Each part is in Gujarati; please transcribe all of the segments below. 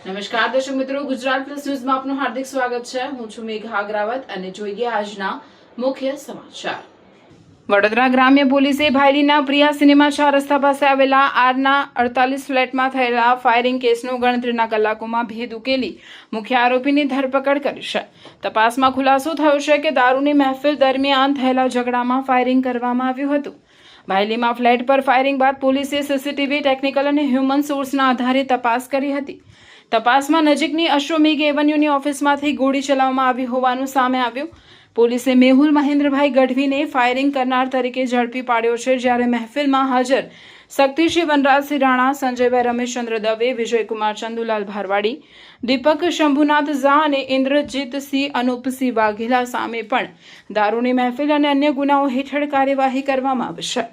નમસ્કાર દર્શક મિત્રો, ગુજરાત પ્લસ ન્યૂઝમાં આપનું હાર્દિક સ્વાગત છે। હું છું મેઘા અગ્રાવત અને જોઈએ આજના મુખ્ય સમાચાર। વડોદરા ગ્રામ્ય પોલીસે ભાયલીના પ્રિયા સિનેમા 4 રસ્તા પાસે આવેલા આરના 48 ફ્લેટમાં થયેલા ફાયરિંગ કેસનો ગણતરીના કલાકોમાં ભેદ ઉકેલી મુખ્ય આરોપીની ધરપકડ કરી છે। તપાસમાં ખુલાસો થયો છે કે દારૂની મહેફિલ દરમિયાન થયેલા ઝઘડામાં ફાયરિંગ કરવામાં આવ્યું હતું। ભાયલીમાં ફ્લેટ પર ફાયરિંગ બાદ પોલીસે સીસીટીવી, ટેકનિકલ અને હ્યુમન સોર્સના આધારે તપાસ કરી હતી। તપાસમાં નજીકની અશ્વમેઘ એવન્યુની ઓફિસમાંથી ગોળી ચલાવવામાં આવી હોવાનું સામે આવ્યું। પોલીસે મેહુલ મહેન્દ્રભાઈ ગઢવીને ફાયરિંગ કરનાર તરીકે ઝડપી પાડ્યો છે, જ્યારે મહેફિલમાં હાજર શક્તિસિંહ વનરાજસિંહ રાણા, સંજયભાઈ રમેશચંદ્ર દવે, વિજયકુમાર ચંદુલાલ ભારવાડી, દીપક શંભુનાથ ઝા અને ઇન્દ્રજીતસિંહ અનુપસિંહ વાઘેલા સામે પણ દારૂની મહેફિલ અને અન્ય ગુનાઓ હેઠળ કાર્યવાહી કરવામાં આવી છે।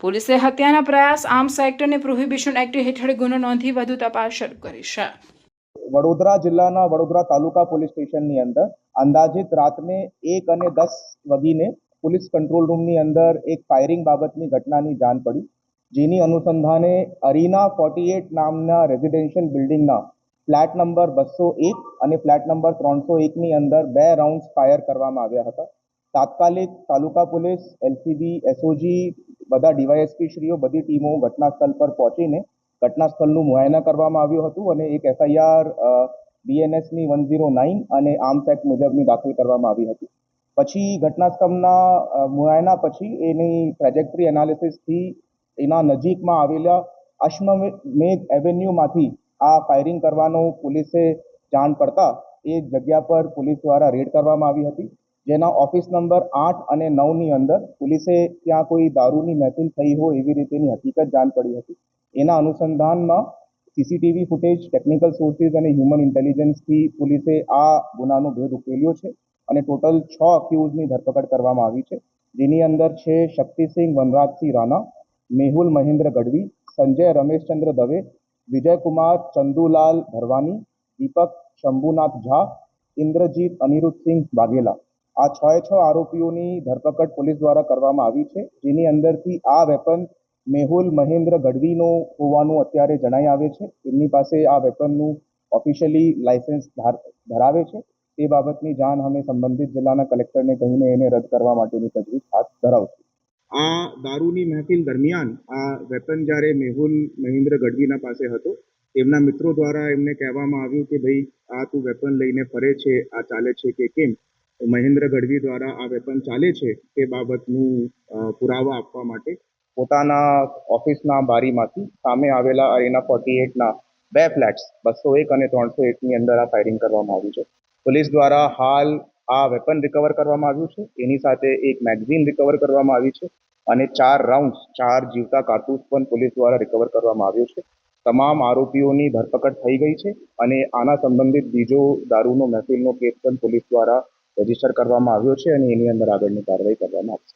પોલીસે હત્યાના પ્રયાસ, આર્મ્સ એક્ટ અને પ્રોહિબિશન એક્ટ હેઠળ ગુનો નોંધી વધુ તપાસ શરૂ કરી છે। વડોદરા જિલ્લાના વડોદરા તાલુકા પોલીસ સ્ટેશનની અંદર અંદાજિત રાતને 1:10 વાગીને પોલીસ કંટ્રોલ રૂમની અંદર એક ફાયરિંગ બાબતની ઘટનાની જાણ પડી, જેની અનુસંધાને અરીના 48 નામના રેઝિડેન્શિયલ બિલ્ડિંગના ફ્લેટ નંબર 201 અને ફ્લેટ નંબર 301ની અંદર 2 રાઉન્ડ્સ ફાયર કરવામાં આવ્યા હતા। તાત્કાલિક તાલુકા પોલીસ, એલસીબી, એસઓજી, બધા ડીવાયએસપી શ્રીઓ, બધી ટીમો ઘટના સ્થળ પર પહોંચીને ઘટના સ્થળનું મુઆયના કરવામાં આવ્યું હતું અને એક એફઆઈઆર બીએનએસની 109 અને આર્મ્સ એક્ટ મુજબની દાખલ કરવામાં આવી હતી। પછી ઘટના સ્થળના મુઆયના પછી એની ટ્રેજેક્ટરી એનાલિસિસથી એના નજીકમાં આવેલા અશ્વમેઘ એવન્યુમાંથી આ ફાયરિંગ કરવાનો પોલીસે જાણ પડતા એ જગ્યા પર પોલીસ દ્વારા રેડ કરવામાં આવી હતી, જેના ઓફિસ નંબર 8 અને 9ની અંદર પોલીસે ત્યાં કોઈ દારૂની મહેફિલ થઈ હોય એવી રીતેની હકીકત જાણ પડી હતી। એના અનુસંધાનમાં સીસીટીવી ફૂટેજ, ટેકનિકલ સોર્સિસ અને હ્યુમન ઇન્ટેલિજન્સથી પોલીસે આ ગુનાનો ભેદ ઉકેલ્યો છે અને ટોટલ 6 અક્યુઝની ધરપકડ કરવામાં આવી છે, જેની અંદર છે શક્તિસિંહ વનરાજસિંહ રાણા, મેહુલ મહેન્દ્ર ગઢવી, સંજય રમેશચંદ્ર દવે, વિજયકુમાર ચંદુલાલ ભરવાની, દીપક શંભુનાથ ઝા, ઇન્દ્રજીત અનિરુદ્ધસિંહ વાઘેલા। આ 6 આરોપીઓની ધરપકડ પોલીસ દ્વારા કરવામાં આવી છે, જેની અંદરથી આ વેપન મેહુલ મહેન્દ્ર ગઢવીનો હોવાનું અત્યારે જણાઈ આવે છે। એમની પાસે આ વેપનનું ઓફિશિયલી લાયસન્સ ધરાવે છે। તે બાબતની જાણ અમે સંબંધિત જિલ્લાના કલેક્ટરને કહીને એને રદ કરવા માટેની તજવીજ હાથ ધરાવશું। આ દારૂની મહેફિલ દરમિયાન આ વેપન જ્યારે મેહુલ મહેન્દ્ર ગઢવીના પાસે હતો, તેમના મિત્રો દ્વારા એમને કહેવામાં આવ્યું કે ભાઈ આ તું વેપન લઈને ફરે છે, આ ચાલે છે કે કેમ? મહેન્દ્ર ગઢવી દ્વારા આ વેપન ચાલે છે તે બાબતનું પુરાવા આપવા માટે પોતાના ઓફિસના બારીમાંથી સામે આવેલા અરીના 48ના 2 ફ્લેટ્સ 201 અને 301ની અંદર આ ફાયરિંગ કરવામાં આવ્યું છે। પોલીસ દ્વારા હાલ આ વેપન રિકવર કરવામાં આવ્યું છે, એની સાથે એક મેગઝીન રિકવર કરવામાં આવી છે અને 4 રાઉન્ડ્સ, 4 જીવતા કારતૂસ પણ પોલીસ દ્વારા રિકવર કરવામાં આવ્યો છે। તમામ આરોપીઓની ધરપકડ થઈ ગઈ છે અને આના સંબંધિત બીજો દારૂનો મહેફિલનો કેસ પણ પોલીસ દ્વારા રજીસ્ટર કરવામાં આવ્યો છે અને એની અંદર આગળની કાર્યવાહી કરવામાં આવશે।